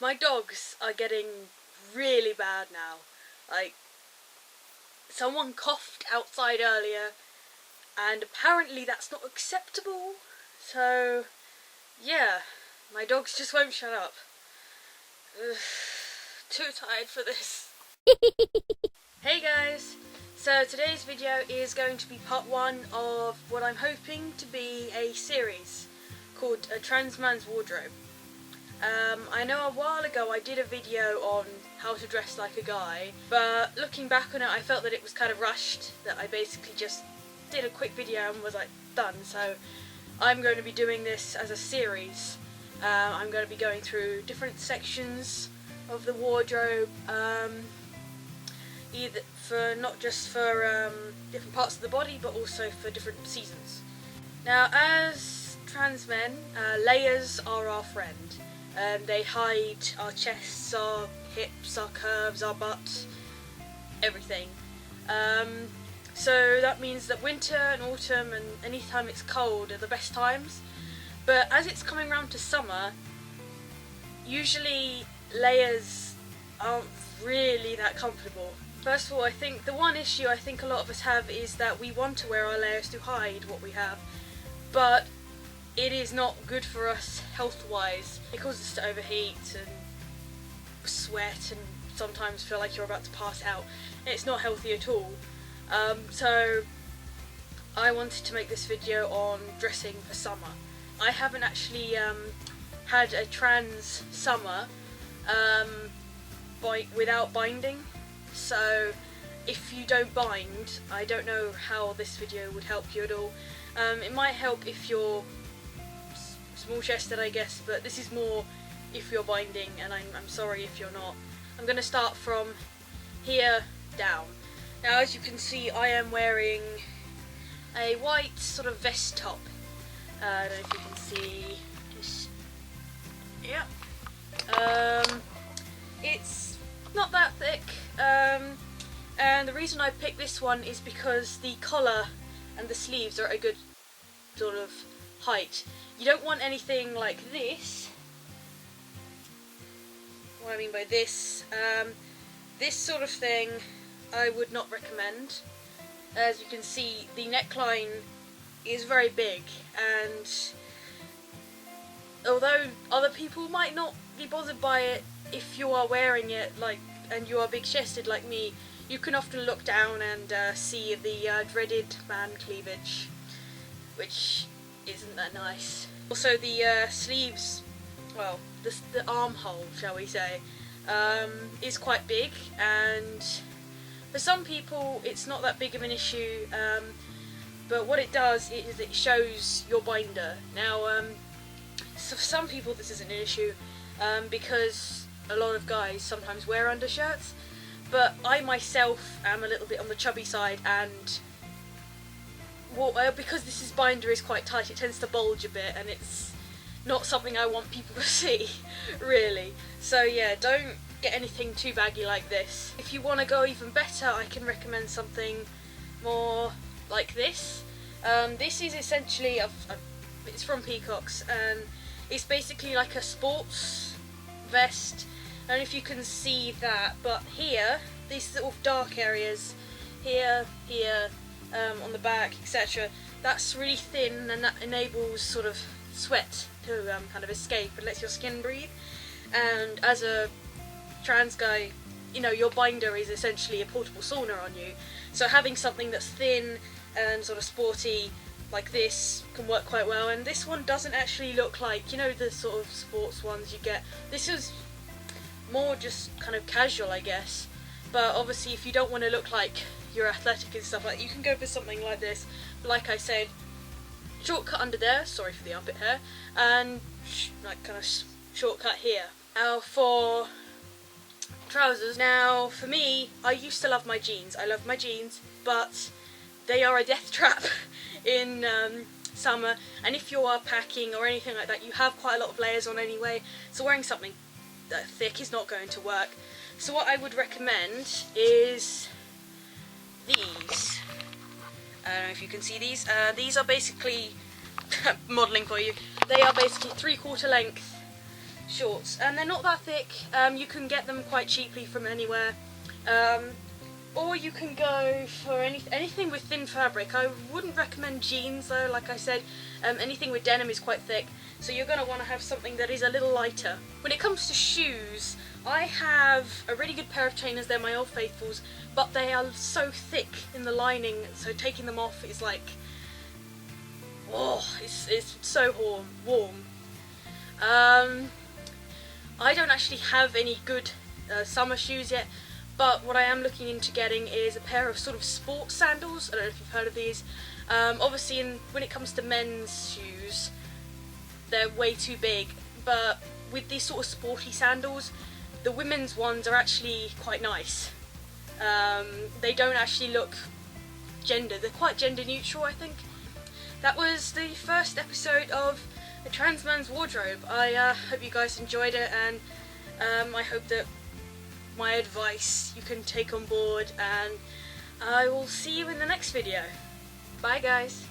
my dogs are getting really bad now. Like, someone coughed outside earlier, and apparently that's not acceptable. So, yeah, my dogs just won't shut up. Ugh, too tired for this. Hey guys! So today's video is going to be part one of what I'm hoping to be a series called A Transman's Wardrobe. I know a while ago I did a video on how to dress like a guy, but looking back on it I felt that it was kind of rushed, that I basically just did a quick video and was like done. So I'm going to be doing this as a series. I'm going to be going through different sections of the wardrobe, either for not just for different parts of the body, but also for different seasons. Now, as trans men, layers are our friend. They hide our chests, our hips, our curves, our butts, everything. So that means that winter and autumn and any time it's cold are the best times. But as it's coming round to summer, usually layers aren't really that comfortable. First of all, I think the one issue I think a lot of us have is that we want to wear our layers to hide what we have, but it is not good for us health-wise. It causes us to overheat and sweat and sometimes feel like you're about to pass out. It's not healthy at all. So I wanted to make this video on dressing for summer. I haven't actually had a trans summer without binding, so if you don't bind, I don't know how this video would help you at all. It might help if you're small chested, I guess, but this is more if you're binding, and I'm sorry if you're not. I'm going to start from here down. Now, as you can see, I am wearing a white sort of vest top. I don't know if you can see this. Yeah. It's not that thick, and the reason I picked this one is because the collar and the sleeves are at a good sort of height. You don't want anything like this. What I mean by this, this sort of thing I would not recommend. As you can see, the neckline is very big, and although other people might not be bothered by it, if you are wearing it and you are big chested like me, you can often look down and see the dreaded man cleavage, which isn't that nice. Also, the sleeves, well, the armhole, shall we say, is quite big, and for some people it's not that big of an issue, but what it does is it shows your binder. Now, so for some people this isn't an issue, because a lot of guys sometimes wear undershirts, but I myself am a little bit on the chubby side, and because this binder is quite tight, it tends to bulge a bit, and it's not something I want people to see, really. So yeah, don't get anything too baggy like this. If you want to go even better, I can recommend something more like this. This is essentially, it's from Peacock's, and it's basically like a sports vest. I don't know if you can see that, but here, these sort of dark areas, here, on the back, etc., that's really thin, and that enables sort of sweat to kind of escape and lets your skin breathe. And as a trans guy, you know, your binder is essentially a portable sauna on you, so having something that's thin and sort of sporty like this can work quite well. And this one doesn't actually look like, you know, the sort of sports ones you get. This is more just kind of casual, I guess, but obviously if you don't want to look like you're athletic and stuff like that, you can go for something like this. But like I said, shortcut under there, sorry for the armpit hair, and like kind of shortcut here. Now for trousers, now for me, I used to love my jeans. I love my jeans, but they are a death trap in summer, and if you are packing or anything like that, you have quite a lot of layers on anyway, so wearing something that thick is not going to work. So what I would recommend is these. I don't know if you can see these. These are basically modelling for you. They are basically 3/4 length shorts, and they're not that thick. You can get them quite cheaply from anywhere, or you can go for anything with thin fabric. I wouldn't recommend jeans though, like I said. Anything with denim is quite thick, so you're going to want to have something that is a little lighter. When it comes to shoes, I have a really good pair of trainers. They're my Old Faithfuls, but they are so thick in the lining, so taking them off is like, oh, it's so warm. I don't actually have any good summer shoes yet, but what I am looking into getting is a pair of sort of sports sandals. I don't know if you've heard of these. Obviously when it comes to men's shoes, they're way too big, but with these sort of sporty sandals, the women's ones are actually quite nice. They don't actually look gendered, they're quite gender neutral, I think. That was the first episode of the Transman's Wardrobe. I hope you guys enjoyed it, and I hope that my advice you can take on board, and I will see you in the next video. Bye guys.